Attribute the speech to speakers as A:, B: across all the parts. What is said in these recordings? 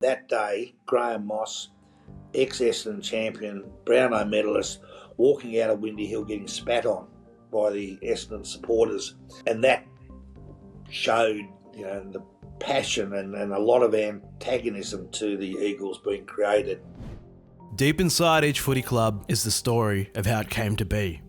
A: That day, Graham Moss, ex-Essendon champion, Brownlow medalist, walking out of Windy Hill getting spat on by the Essendon supporters. And that showed, the passion and a lot of antagonism to the Eagles being created.
B: Deep inside each footy club is the story of how it came to be.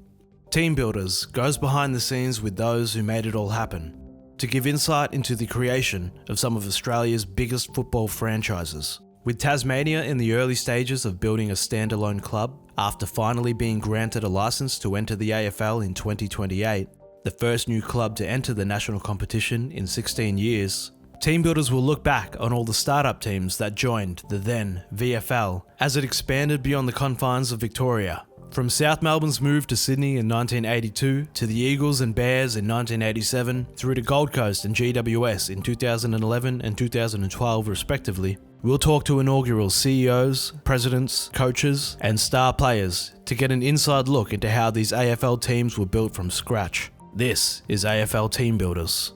B: Team Builders goes behind the scenes with those who made it all happen, to give insight into the creation of some of Australia's biggest football franchises. With Tasmania in the early stages of building a standalone club, after finally being granted a licence to enter the AFL in 2028, the first new club to enter the national competition in 16 years, Team Builders will look back on all the startup teams that joined the then VFL as it expanded beyond the confines of Victoria. From South Melbourne's move to Sydney in 1982, to the Eagles and Bears in 1987, through to Gold Coast and GWS in 2011 and 2012 respectively, we'll talk to inaugural CEOs, presidents, coaches, and star players to get an inside look into how these AFL teams were built from scratch. This is AFL Team Builders.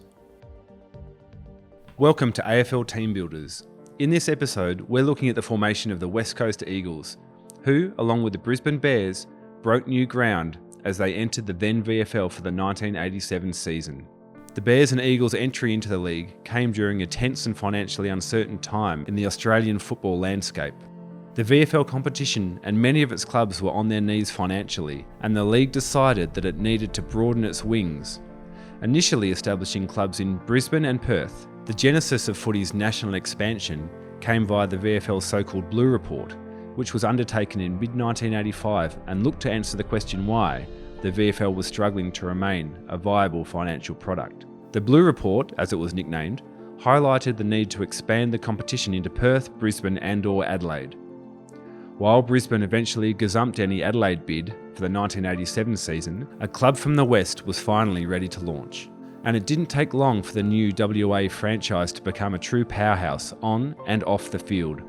C: Welcome to AFL Team Builders. In this episode, we're looking at the formation of the West Coast Eagles, who, along with the Brisbane Bears, broke new ground as they entered the then VFL for the 1987 season. The Bears and Eagles' entry into the league came during a tense and financially uncertain time in the Australian football landscape. The VFL competition and many of its clubs were on their knees financially, and the league decided that it needed to broaden its wings, initially establishing clubs in Brisbane and Perth. The genesis of footy's national expansion came via the VFL's so-called Blue Report, which was undertaken in mid-1985 and looked to answer the question why the VFL was struggling to remain a viable financial product. The Blue Report, as it was nicknamed, highlighted the need to expand the competition into Perth, Brisbane and/or Adelaide. While Brisbane eventually gazumped any Adelaide bid for the 1987 season, a club from the West was finally ready to launch. And it didn't take long for the new WA franchise to become a true powerhouse on and off the field.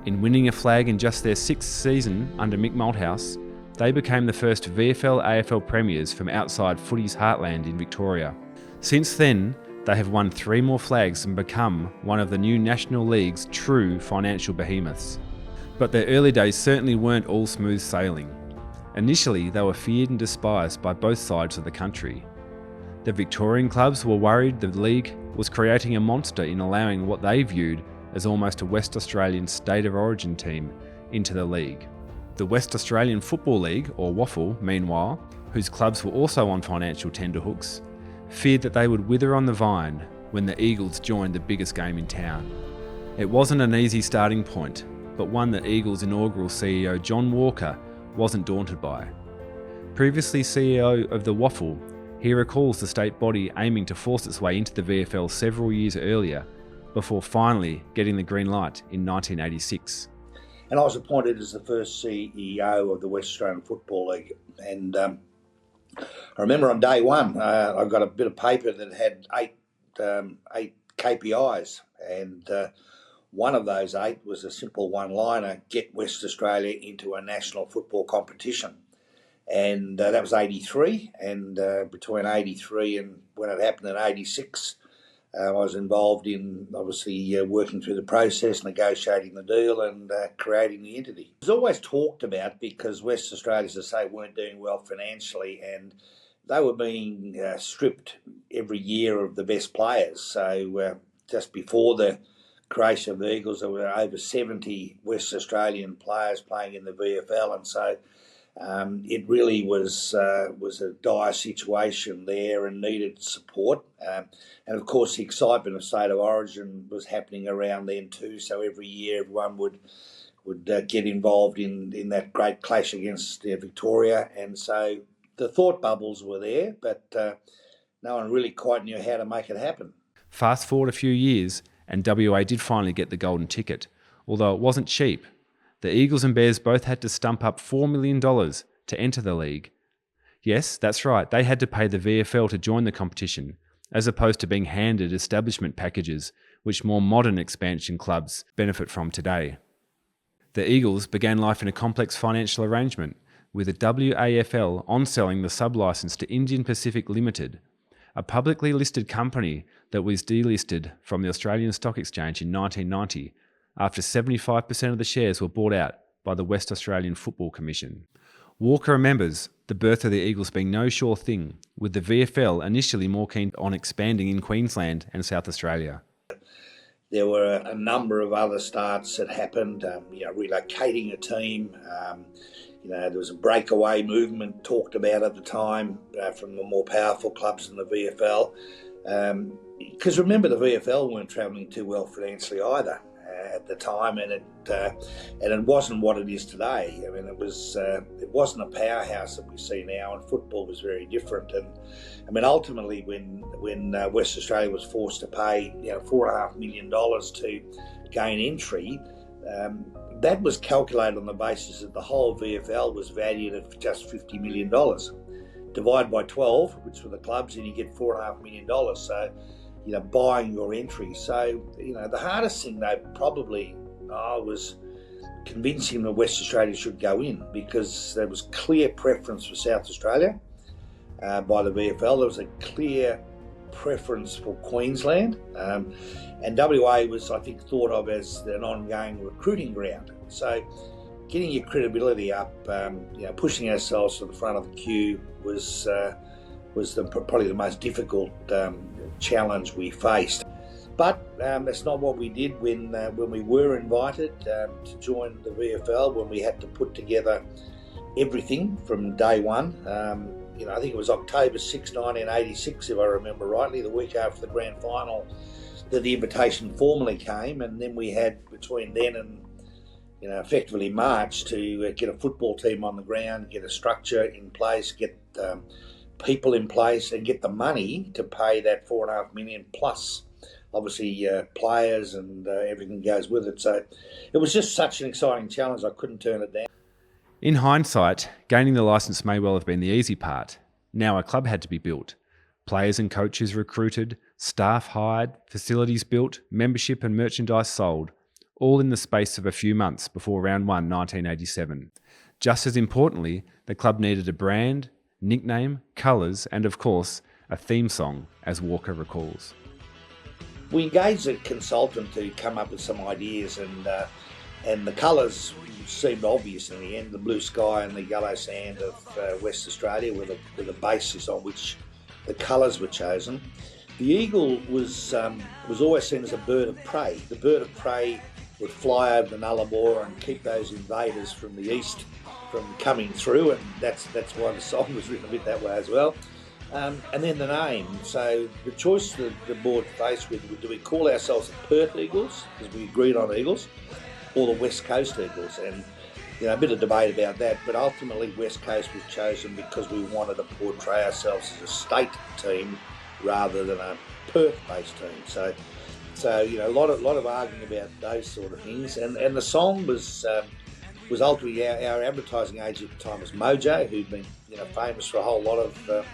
C: In winning a flag in just their sixth season under Mick Malthouse, they became the first VFL AFL premiers from outside footy's heartland in Victoria. Since then, they have won 3 more flags and become one of the new National League's true financial behemoths. But their early days certainly weren't all smooth sailing. Initially, they were feared and despised by both sides of the country. The Victorian clubs were worried the league was creating a monster in allowing what they viewed as almost a West Australian state of origin team into the league. The West Australian Football League, or WAFL, meanwhile, whose clubs were also on financial tenterhooks, feared that they would wither on the vine when the Eagles joined the biggest game in town. It wasn't an easy starting point, but one that Eagles' inaugural CEO John Walker wasn't daunted by. Previously CEO of the WAFL, he recalls the state body aiming to force its way into the VFL several years earlier, before finally getting the green light in 1986.
A: And I was appointed as the first CEO of the West Australian Football League. And I remember on day one, I got a bit of paper that had eight KPIs. And one of those 8 was a simple one-liner: get West Australia into a national football competition. And that was 83, and between 83 and when it happened in 86, I was involved in, obviously, working through the process, negotiating the deal and creating the entity. It was always talked about because West Australia, as I say, weren't doing well financially, and they were being stripped every year of the best players. So just before the creation of the Eagles, there were over 70 West Australian players playing in the VFL, and so it really was a dire situation there and needed support. And of course, the excitement of State of Origin was happening around then too. So every year, everyone would get involved in that great clash against Victoria. And so the thought bubbles were there, but no one really quite knew how to make it happen.
C: Fast forward a few years, and WA did finally get the golden ticket, although it wasn't cheap. The Eagles and Bears both had to stump up $4 million to enter the league. Yes, that's right, they had to pay the VFL to join the competition, as opposed to being handed establishment packages, which more modern expansion clubs benefit from today. The Eagles began life in a complex financial arrangement, with the WAFL on-selling the sub-licence to Indian Pacific Limited, a publicly listed company that was delisted from the Australian Stock Exchange in 1990, after 75% of the shares were bought out by the West Australian Football Commission. Walker remembers the birth of the Eagles being no sure thing, with the VFL initially more keen on expanding in Queensland and South Australia.
A: There were a number of other starts that happened, relocating a team. There was a breakaway movement talked about at the time from the more powerful clubs in the VFL. Because remember, the VFL weren't travelling too well financially either at the time, and it wasn't what it is today. I mean, it wasn't a powerhouse that we see now, and football was very different. And I mean, ultimately, when West Australia was forced to pay $4.5 million to gain entry, that was calculated on the basis that the whole VFL was valued at just $50 million. Divide by 12, which were the clubs, and you get $4.5 million. So, buying your entry. So, the hardest thing though probably was convincing that West Australia should go in, because there was clear preference for South Australia by the VFL. There was a clear preference for Queensland, and WA was, I think, thought of as an ongoing recruiting ground. So, getting your credibility up, pushing ourselves to the front of the queue was probably the most difficult challenge we faced. But that's not what we did when we were invited to join the VFL, when we had to put together everything from day one. I think it was October 6, 1986, if I remember rightly, the week after the grand final, that the invitation formally came, and then we had between then and effectively March to get a football team on the ground, get a structure in place, get people in place, and get the money to pay that $4.5 million plus, obviously, players and everything goes with it. So it was just such an exciting challenge, I couldn't turn it down.
C: In hindsight, gaining the licence may well have been the easy part. Now a club had to be built. Players and coaches recruited, staff hired, facilities built, membership and merchandise sold, all in the space of a few months before round 1, 1987. Just as importantly, the club needed a brand, nickname, colours and, of course, a theme song, as Walker recalls.
A: We engaged a consultant to come up with some ideas, and the colours seemed obvious in the end. The blue sky and the yellow sand of West Australia were the basis on which the colours were chosen. The eagle was always seen as a bird of prey. The bird of prey would fly over the Nullarbor and keep those invaders from the east from coming through, and that's why the song was written a bit that way as well. And then the name. So the choice that the board faced with, do we call ourselves the Perth Eagles, because we agreed on Eagles, or the West Coast Eagles? And a bit of debate about that, but ultimately West Coast was chosen because we wanted to portray ourselves as a state team rather than a Perth-based team. So a lot of arguing about those sort of things, and the song was ultimately our advertising agent at the time was Mojo, who'd been famous for a whole lot of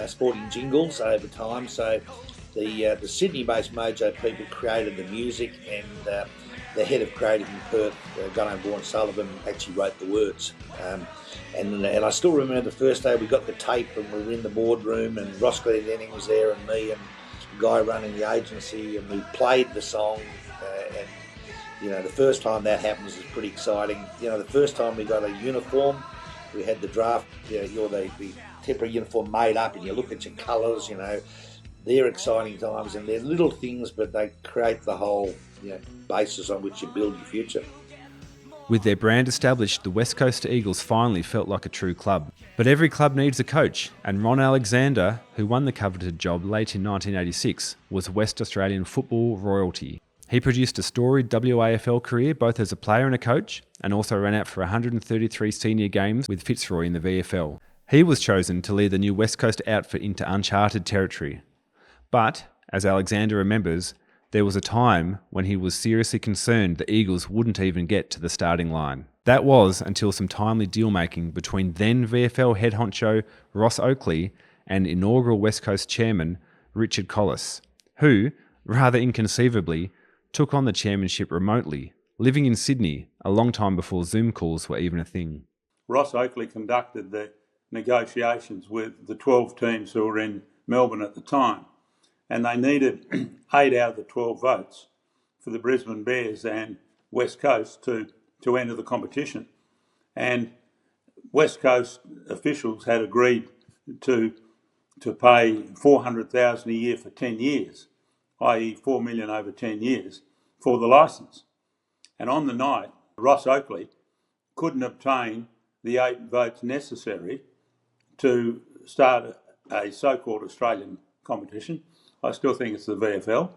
A: sporting jingles over time. So the Sydney-based Mojo people created the music, and the head of creative in Perth, Gunnar Vaughan Sullivan, actually wrote the words. And I still remember the first day we got the tape and we were in the boardroom, and Ross Glendinning was there, and me and the guy running the agency, and we played the song. And the first time that happens is pretty exciting. The first time we got a uniform, we had the draft, the temporary uniform made up, and you look at your colours, they're exciting times, and they're little things, but they create the whole basis on which you build your future.
C: With their brand established, the West Coast Eagles finally felt like a true club. But every club needs a coach, and Ron Alexander, who won the coveted job late in 1986, was West Australian football royalty. He produced a storied WAFL career both as a player and a coach, and also ran out for 133 senior games with Fitzroy in the VFL. He was chosen to lead the new West Coast outfit into uncharted territory. But, as Alexander remembers, there was a time when he was seriously concerned the Eagles wouldn't even get to the starting line. That was until some timely deal-making between then VFL head honcho Ross Oakley and inaugural West Coast chairman Richard Collis, who, rather inconceivably, took on the chairmanship remotely, living in Sydney a long time before Zoom calls were even a thing.
D: Ross Oakley conducted the negotiations with the 12 teams who were in Melbourne at the time, and they needed 8 out of the 12 votes for the Brisbane Bears, and West Coast to enter the competition. And West Coast officials had agreed to pay $400,000 a year for 10 years, i.e. $4 million over 10 years, for the licence. And on the night, Ross Oakley couldn't obtain the 8 votes necessary to start a so-called Australian competition. I still think it's the VFL.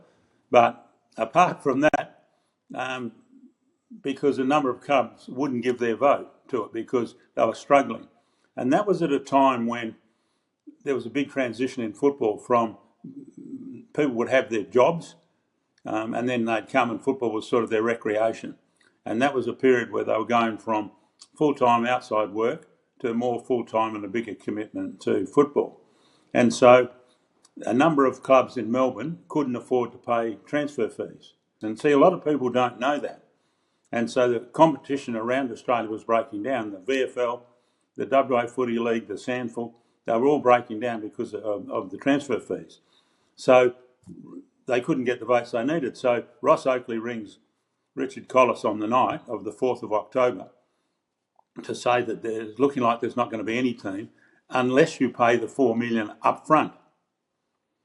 D: But apart from that, because a number of clubs wouldn't give their vote to it because they were struggling. And that was at a time when there was a big transition in football from people would have their jobs and then they'd come and football was sort of their recreation. And that was a period where they were going from full-time outside work to more full-time and a bigger commitment to football. And so a number of clubs in Melbourne couldn't afford to pay transfer fees. And see, a lot of people don't know that. And so the competition around Australia was breaking down. The VFL, the WA Footy League, the Sandful, they were all breaking down because of the transfer fees. So they couldn't get the votes they needed. So Ross Oakley rings Richard Collis on the night of the 4th of October to say that there's looking like there's not going to be any team unless you pay the $4 million up front,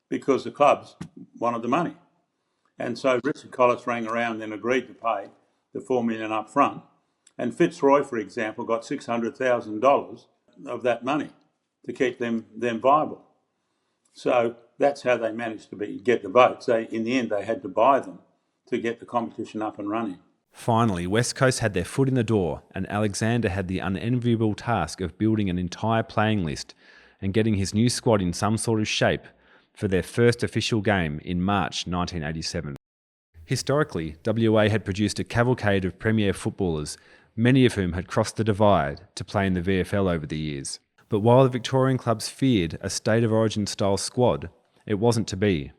D: because the clubs wanted the money. And so Richard Collis rang around and agreed to pay the $4 million up front. And Fitzroy, for example, got $600,000 of that money to keep them viable. So that's how they managed to get the votes. In the end, they had to buy them to get the competition up and running.
C: Finally, West Coast had their foot in the door, and Alexander had the unenviable task of building an entire playing list and getting his new squad in some sort of shape for their first official game in March 1987. Historically, WA had produced a cavalcade of premier footballers, many of whom had crossed the divide to play in the VFL over the years. But while the Victorian clubs feared a State of Origin style squad, it wasn't to be,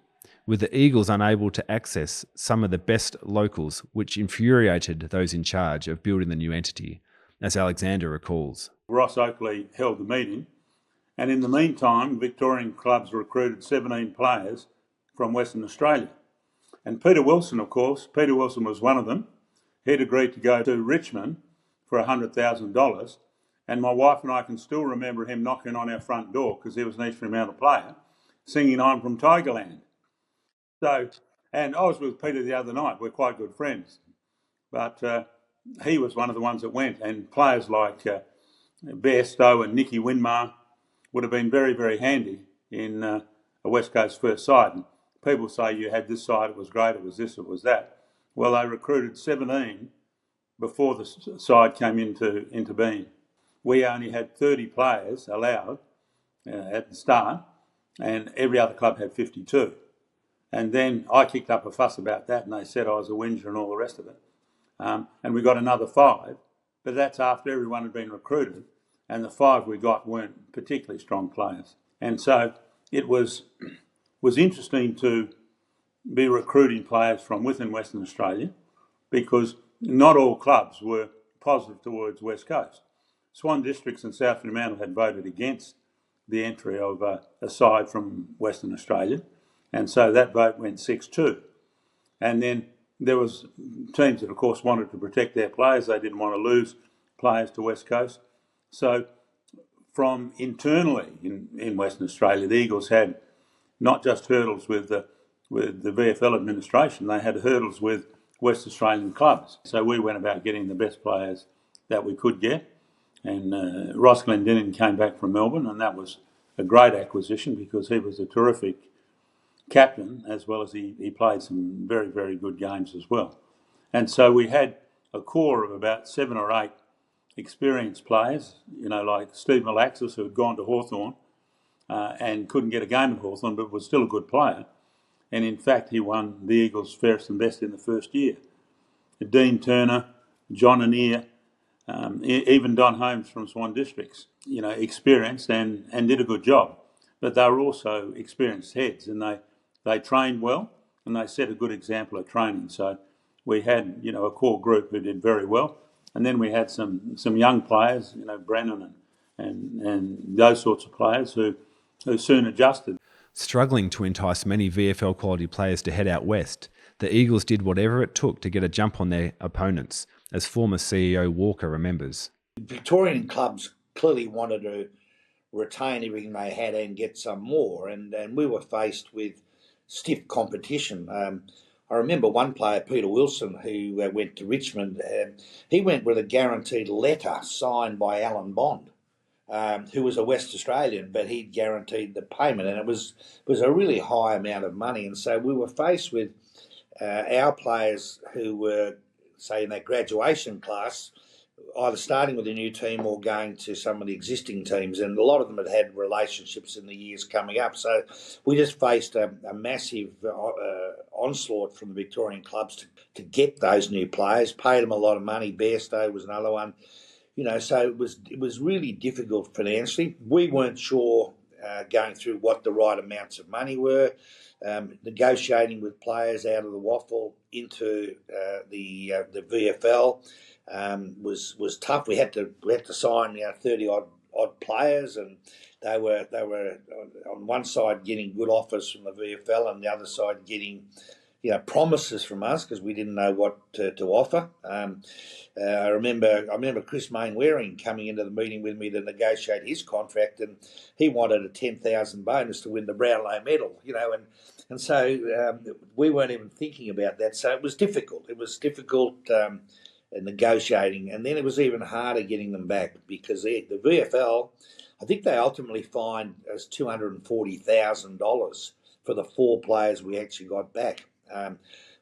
C: with the Eagles unable to access some of the best locals, which infuriated those in charge of building the new entity, as Alexander recalls.
D: Ross Oakley held the meeting, and in the meantime, Victorian clubs recruited 17 players from Western Australia. And Peter Wilson, of course, Peter Wilson was one of them. He'd agreed to go to Richmond for $100,000. And my wife and I can still remember him knocking on our front door, because he was an East Fremantle player, singing "I'm from Tigerland." So, and I was with Peter the other night. We're quite good friends. But he was one of the ones that went. And players like Bairstow and Nicky Winmar would have been very, very handy in a West Coast first side. And people say you had this side, it was great, it was this, it was that. Well, they recruited 17 before the side came into being. We only had 30 players allowed at the start, and every other club had 52. And then I kicked up a fuss about that, and they said I was a whinger and all the rest of it. And we got another 5, but that's after everyone had been recruited, and the 5 we got weren't particularly strong players. And so it was interesting to be recruiting players from within Western Australia, because not all clubs were positive towards West Coast. Swan districts and South Fremantle had voted against the entry of a side from Western Australia, and so that vote went 6-2. And then there was teams that, of course, wanted to protect their players. They didn't want to lose players to West Coast. So from internally in Western Australia, the Eagles had not just hurdles with the VFL administration, they had hurdles with West Australian clubs. So we went about getting the best players that we could get. And Ross Glendinning came back from Melbourne, and that was a great acquisition because he was a terrific captain, as well as he played some very, very good games as well. And so we had a core of about 7 or 8 experienced players, like Steve Malaxis, who had gone to Hawthorn and couldn't get a game at Hawthorn, but was still a good player. And in fact, he won the Eagles' fairest and best in the first year. Dean Turner, John Annear, even Don Holmes from Swan Districts, experienced and did a good job. But they were also experienced heads, and they trained well, and they set a good example of training. So we had, a core group who did very well. And then we had some young players, Brennan and those sorts of players who soon adjusted.
C: Struggling to entice many VFL quality players to head out west, The Eagles did whatever it took to get a jump on their opponents, as former CEO Walker remembers.
A: Victorian clubs clearly wanted to retain everything they had and get some more, and we were faced with stiff competition. I remember one player, Peter Wilson, who went to Richmond. He went with a guaranteed letter signed by Alan Bond, who was a West Australian, but he'd guaranteed the payment, and it was a really high amount of money. And so we were faced with our players who were, say, in that graduation class, either starting with a new team or going to some of the existing teams, and a lot of them had relationships in the years coming up. So we just faced a massive onslaught from the Victorian clubs to get those new players, paid them a lot of money. Bairstow was another one. So it was really difficult financially. We weren't sure going through what the right amounts of money were. Negotiating with players out of the waffle into the VFL was tough. We had to sign 30 odd players, and they were on one side getting good offers from the VFL, and the other side getting promises from us because we didn't know what to offer. I remember Chris Mainwaring coming into the meeting with me to negotiate his contract, and he wanted a 10,000 bonus to win the Brownlow medal, and so we weren't even thinking about that. So it was difficult. It was difficult negotiating, and then it was even harder getting them back because the VFL, I think they ultimately fined us $240,000 for the 4 players we actually got back.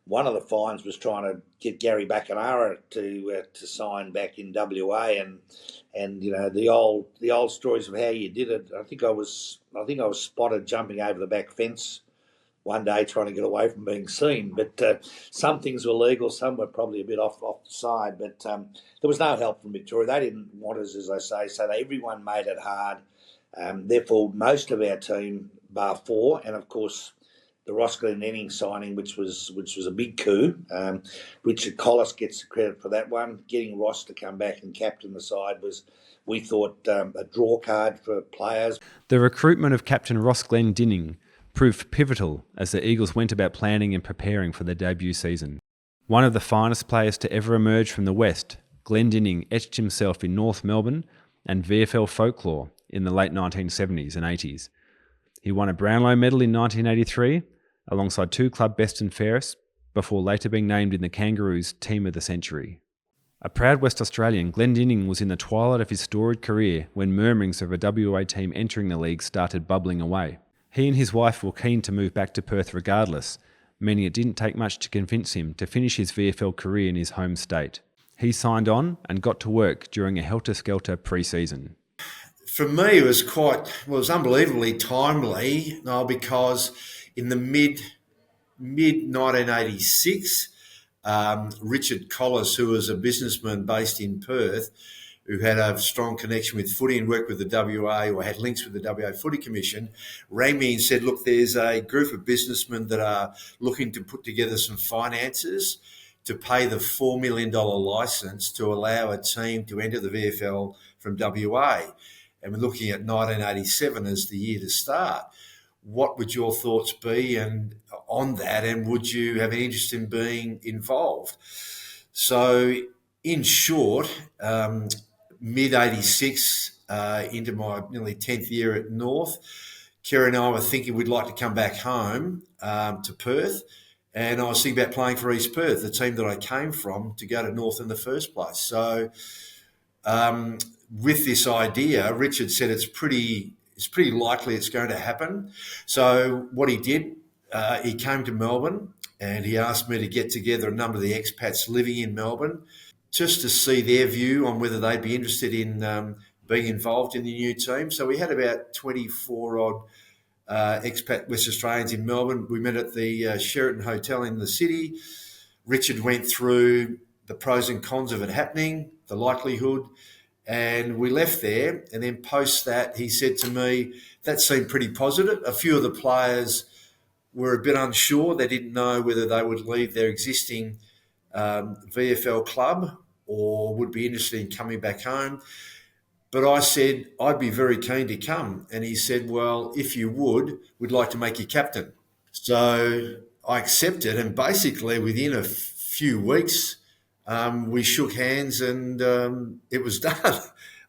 A: One of the fines was trying to get Gary Bacanara to sign back in WA, and the old stories of how you did it. I think I was spotted jumping over the back fence one day trying to get away from being seen. But some things were legal, some were probably a bit off the side. But there was no help from Victoria. They didn't want us, as I say, so everyone made it hard. Therefore, most of our team, bar 4, and of course the Ross Glendinning signing, which was a big coup. Richard Collis gets the credit for that one. Getting Ross to come back and captain the side was, we thought, a draw card for players.
C: The recruitment of Captain Ross Glendinning proved pivotal as the Eagles went about planning and preparing for their debut season. One of the finest players to ever emerge from the West, Glendinning etched himself in North Melbourne and VFL folklore in the late 1970s and 80s. He won a Brownlow medal in 1983, alongside 2 club best and fairest, before later being named in the Kangaroos' Team of the Century. A proud West Australian, Glendinning was in the twilight of his storied career when murmurings of a WA team entering the league started bubbling away. He and his wife were keen to move back to Perth regardless, meaning it didn't take much to convince him to finish his VFL career in his home state. He signed on and got to work during a helter-skelter pre-season.
E: For me, it was unbelievably timely, because in the mid 1986, Richard Collis, who was a businessman based in Perth, who had a strong connection with footy and worked with the WA or had links with the WA Footy Commission, rang me and said, look, there's a group of businessmen that are looking to put together some finances to pay the $4 million licence to allow a team to enter the VFL from WA. And we're looking at 1987 as the year to start. What would your thoughts be on that, and would you have an interest in being involved? So, in short, mid-86, into my nearly 10th year at North, Kerry and I were thinking we'd like to come back home to Perth, and I was thinking about playing for East Perth, the team that I came from, to go to North in the first place. So with this idea, Richard said it's pretty likely it's going to happen. So what he did, he came to Melbourne and he asked me to get together a number of the expats living in Melbourne just to see their view on whether they'd be interested in being involved in the new team. So we had about 24-odd expat West Australians in Melbourne. We met at the Sheraton Hotel in the city. Richard went through the pros and cons of it happening, the likelihood, and we left there. And then post that, he said to me, that seemed pretty positive. A few of the players were a bit unsure. They didn't know whether they would leave their existing VFL club or would be interested in coming back home. But I said, I'd be very keen to come. And he said, well, if you would, we'd like to make you captain. So I accepted, and basically within a few weeks, we shook hands and it was done.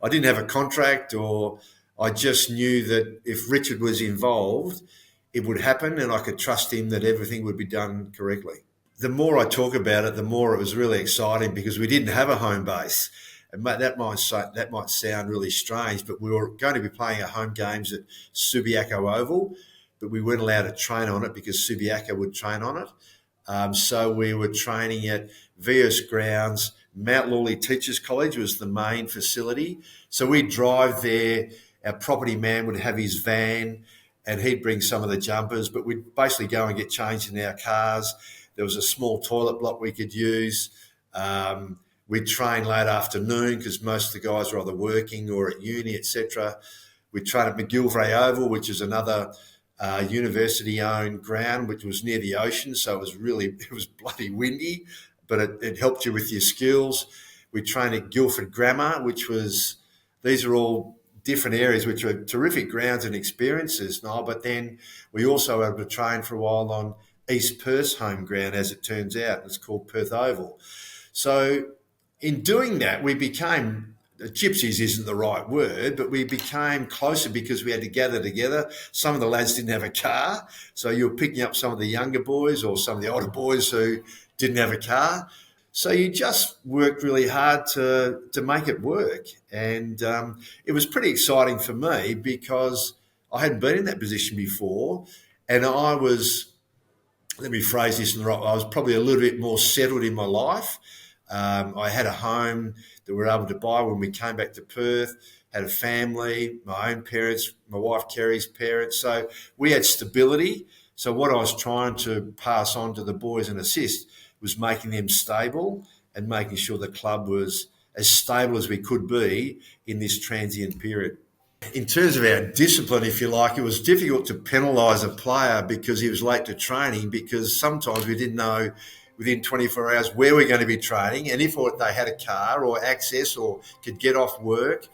E: I didn't have a contract, or I just knew that if Richard was involved, it would happen and I could trust him that everything would be done correctly. The more I talk about it, the more it was really exciting because we didn't have a home base. And that might sound really strange, but we were going to be playing our home games at Subiaco Oval, but we weren't allowed to train on it because Subiaco would train on it. So we were training at VS Grounds. Mount Lawley Teachers College was the main facility. So we'd drive there. Our property man would have his van and he'd bring some of the jumpers, but we'd basically go and get changed in our cars. There was a small toilet block we could use. We'd train late afternoon because most of the guys were either working or at uni, etc. We'd train at McGillivray Oval, which is another university-owned ground, which was near the ocean, so it was bloody windy, but it helped you with your skills. We'd train at Guildford Grammar, these are all different areas which are terrific grounds and experiences, Niall, but then we also were able to train for a while on East Perth's home ground, as it turns out. It's called Perth Oval. So in doing that, we became, gypsies isn't the right word, but we became closer because we had to gather together. Some of the lads didn't have a car, so you were picking up some of the younger boys or some of the older boys who didn't have a car. So you just worked really hard to make it work. And it was pretty exciting for me because I hadn't been in that position before, and I was, let me phrase this in the right way, I was probably a little bit more settled in my life. I had a home that we were able to buy when we came back to Perth, had a family, my own parents, my wife Kerry's parents. So we had stability. So what I was trying to pass on to the boys and assist was making them stable and making sure the club was as stable as we could be in this transient period. In terms of our discipline, if you like, it was difficult to penalise a player because he was late to training, because sometimes we didn't know within 24 hours where we're going to be training and if they had a car or access or could get off work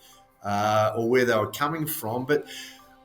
E: or where they were coming from. But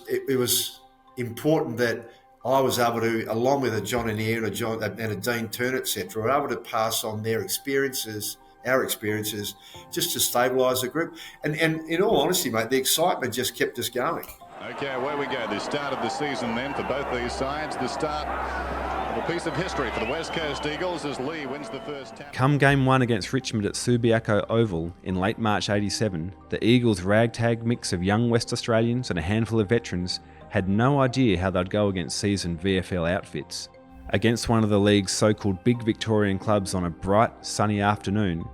E: it was important that I was able to, along with a John Annear and a Dean Turner, etc., were able to pass on their experiences, our experiences, just to stabilise the group. And in all honesty, mate, the excitement just kept us going.
F: Okay, away we go. The start of the season then for both these sides. The start of a piece of history for the West Coast Eagles as Lee wins the first tap.
C: Come Game 1 against Richmond at Subiaco Oval in late March '87, the Eagles' ragtag mix of young West Australians and a handful of veterans had no idea how they'd go against seasoned VFL outfits. Against one of the league's so-called big Victorian clubs on a bright, sunny afternoon,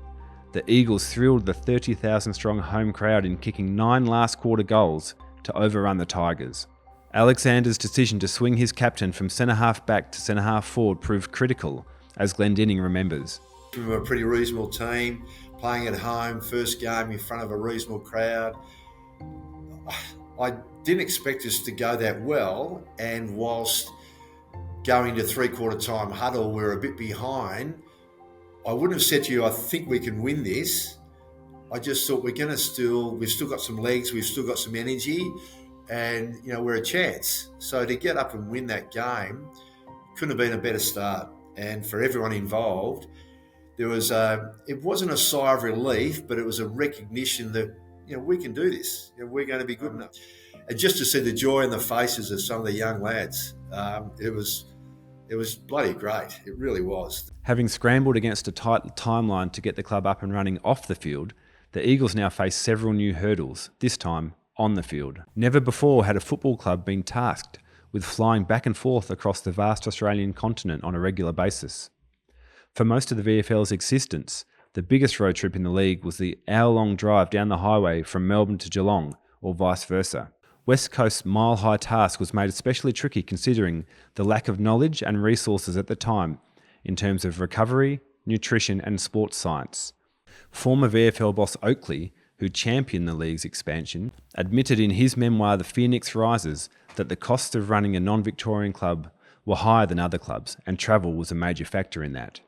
C: the Eagles thrilled the 30,000-strong home crowd in kicking 9 last-quarter goals to overrun the Tigers. Alexander's decision to swing his captain from centre-half back to centre-half forward proved critical, as Glendinning remembers.
E: We were a pretty reasonable team, playing at home, first game in front of a reasonable crowd. I didn't expect us to go that well, and whilst going to three-quarter time huddle, we're a bit behind, I wouldn't have said to you, I think we can win this. I just thought we've still got some legs, we've still got some energy, and we're a chance. So to get up and win that game couldn't have been a better start. And for everyone involved, it wasn't a sigh of relief, but it was a recognition that we can do this. We're going to be good enough. And just to see the joy in the faces of some of the young lads, it was bloody great. It really was.
C: Having scrambled against a tight timeline to get the club up and running off the field, the Eagles now face several new hurdles, this time on the field. Never before had a football club been tasked with flying back and forth across the vast Australian continent on a regular basis. For most of the VFL's existence, the biggest road trip in the league was the hour-long drive down the highway from Melbourne to Geelong, or vice versa. West Coast's mile-high task was made especially tricky considering the lack of knowledge and resources at the time in terms of recovery, nutrition and sports science. Former VFL boss Oakley, who championed the league's expansion, admitted in his memoir The Phoenix Rises that the costs of running a non-Victorian club were higher than other clubs, and travel was a major factor in that.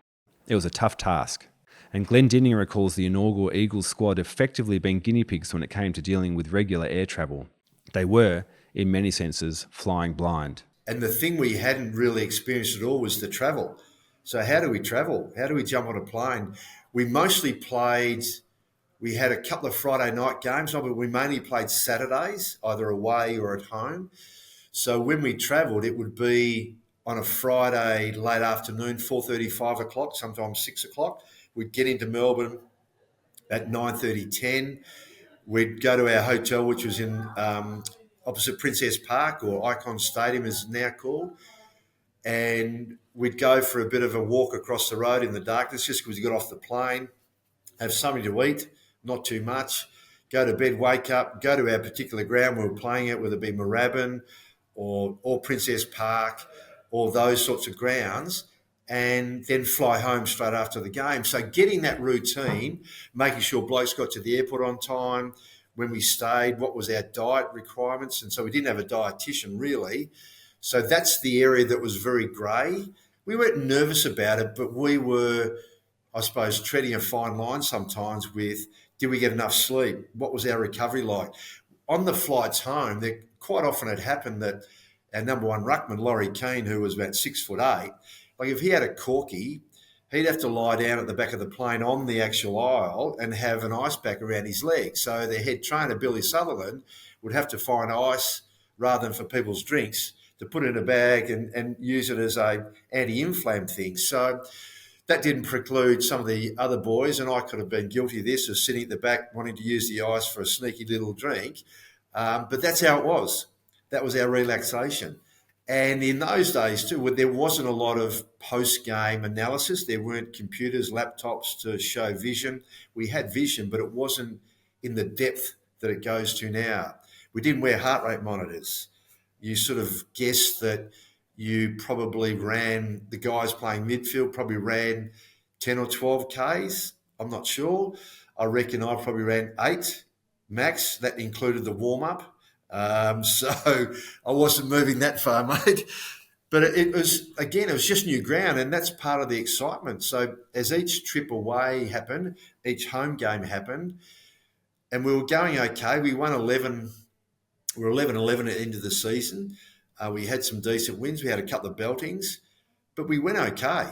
C: It was a tough task, and Glendinning recalls the inaugural Eagles squad effectively being guinea pigs when it came to dealing with regular air travel. They were, in many senses, flying blind.
E: And the thing we hadn't really experienced at all was the travel. So how do we travel? How do we jump on a plane? We mostly played, we had a couple of Friday night games, but we mainly played Saturdays, either away or at home. So when we travelled, it would be on a Friday late afternoon, 4:30, 5 o'clock, sometimes 6 o'clock. We'd get into Melbourne at 9:30, 10. We'd go to our hotel, which was in opposite Princess Park, or Icon Stadium as it's now called. And we'd go for a bit of a walk across the road in the darkness just because we got off the plane, have something to eat, not too much, go to bed, wake up, go to our particular ground we were playing at, whether it be Moorabbin or Princess Park or those sorts of grounds, and then fly home straight after the game. So getting that routine, making sure blokes got to the airport on time, when we stayed, what was our diet requirements, and so we didn't have a dietitian really. So that's the area that was very grey. We weren't nervous about it, but we were, I suppose, treading a fine line sometimes with, did we get enough sleep? What was our recovery like? On the flights home, there quite often had happened that our number one ruckman, Laurie Keane, who was about 6'8", like if he had a corky, he'd have to lie down at the back of the plane on the actual aisle and have an ice pack around his legs. So the head trainer, Billy Sutherland, would have to find ice rather than for people's drinks to put it in a bag and use it as a anti-inflam thing. So that didn't preclude some of the other boys, and I could have been guilty of this, of sitting at the back wanting to use the ice for a sneaky little drink. But that's how it was. That was our relaxation. And in those days too, there wasn't a lot of post-game analysis. There weren't computers, laptops to show vision. We had vision, but it wasn't in the depth that it goes to now. We didn't wear heart rate monitors. You sort of guessed that you probably ran, the guys playing midfield probably ran 10 or 12 Ks. I'm not sure. I reckon I probably ran 8 max. That included the warm-up. So I wasn't moving that far, mate. But it was just new ground, and that's part of the excitement. So as each trip away happened, each home game happened, and we were going okay. We won 11. We were 11-11 at the end of the season. We had some decent wins. We had a couple of beltings, but we went okay.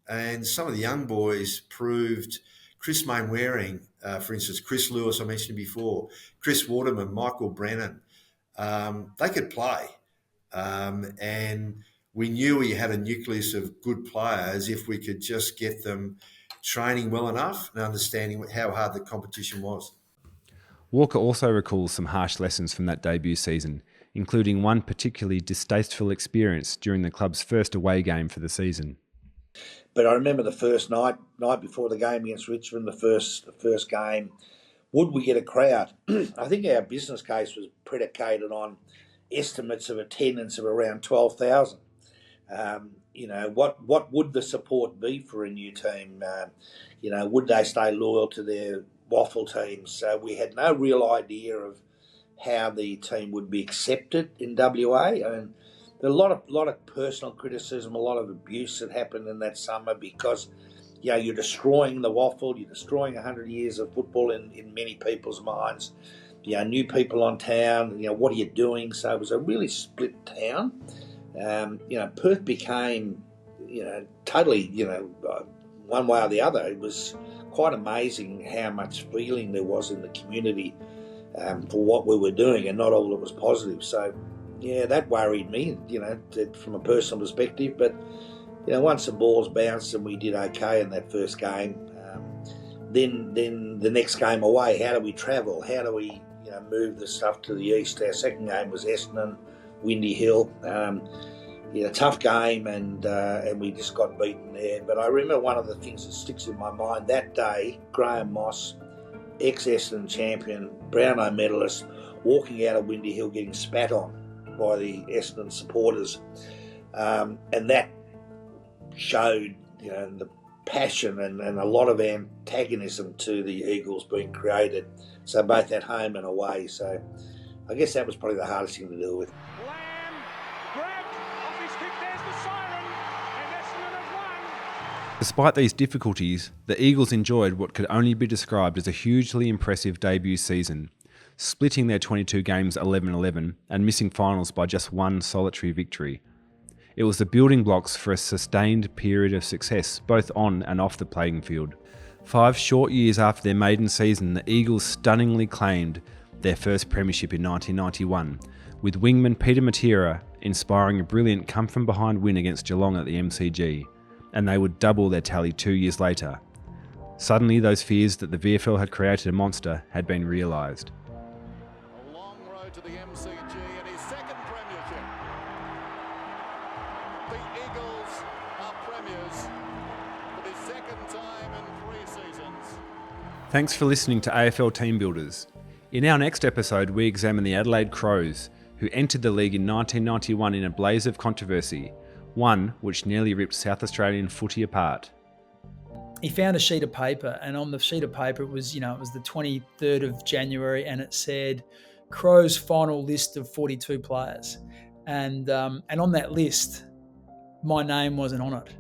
E: And some of the young boys proved, Chris Mainwaring, for instance, Chris Lewis, I mentioned before, Chris Waterman, Michael Brennan, they could play. And we knew we had a nucleus of good players if we could just get them training well enough and understanding how hard the competition was.
C: Walker also recalls some harsh lessons from that debut season, including one particularly distasteful experience during the club's first away game for the season.
A: But I remember the first night before the game against Richmond, the first game, would we get a crowd? I think our business case was predicated on estimates of attendance of around 12,000. What would the support be for a new team? Would they stay loyal to their waffle teams? So we had no real idea of how the team would be accepted in WA, and there was a lot of personal criticism, a lot of abuse that happened in that summer because, you're destroying the waffle, you're destroying 100 years of football in many people's minds. New people on town, what are you doing? So it was a really split town. Perth became, totally, one way or the other. It was quite amazing how much feeling there was in the community for what we were doing, and not all of it was positive. So, that worried me, from a personal perspective. But, once the balls bounced and we did okay in that first game, then the next game away, how do we travel? How do we, move the stuff to the east? Our second game was Essendon, Windy Hill. Tough game, and we just got beaten there. But I remember one of the things that sticks in my mind that day, Graham Moss, ex-Essendon champion, Brownlow medalist, walking out of Windy Hill getting spat on by the Essendon supporters. And that showed, the passion and a lot of antagonism to the Eagles being created. So both at home and away. So I guess that was probably the hardest thing to deal with.
C: Despite these difficulties, the Eagles enjoyed what could only be described as a hugely impressive debut season, splitting their 22 games 11-11 and missing finals by just one solitary victory. It was the building blocks for a sustained period of success, both on and off the playing field. 5 short years after their maiden season, the Eagles stunningly claimed their first premiership in 1991, with wingman Peter Matera inspiring a brilliant come-from-behind win against Geelong at the MCG, and they would double their tally 2 years later. Suddenly, those fears that the VFL had created a monster had been realised.
F: A long road to the MCG and his second premiership. The Eagles are premiers for the second time in 3 seasons.
C: Thanks for listening to AFL Team Builders. In our next episode, we examine the Adelaide Crows, who entered the league in 1991 in a blaze of controversy, one which nearly ripped South Australian footy apart.
G: He found a sheet of paper, and on the sheet of paper it was the 23rd of January, and it said Crows final list of 42 players, and on that list, my name wasn't on it.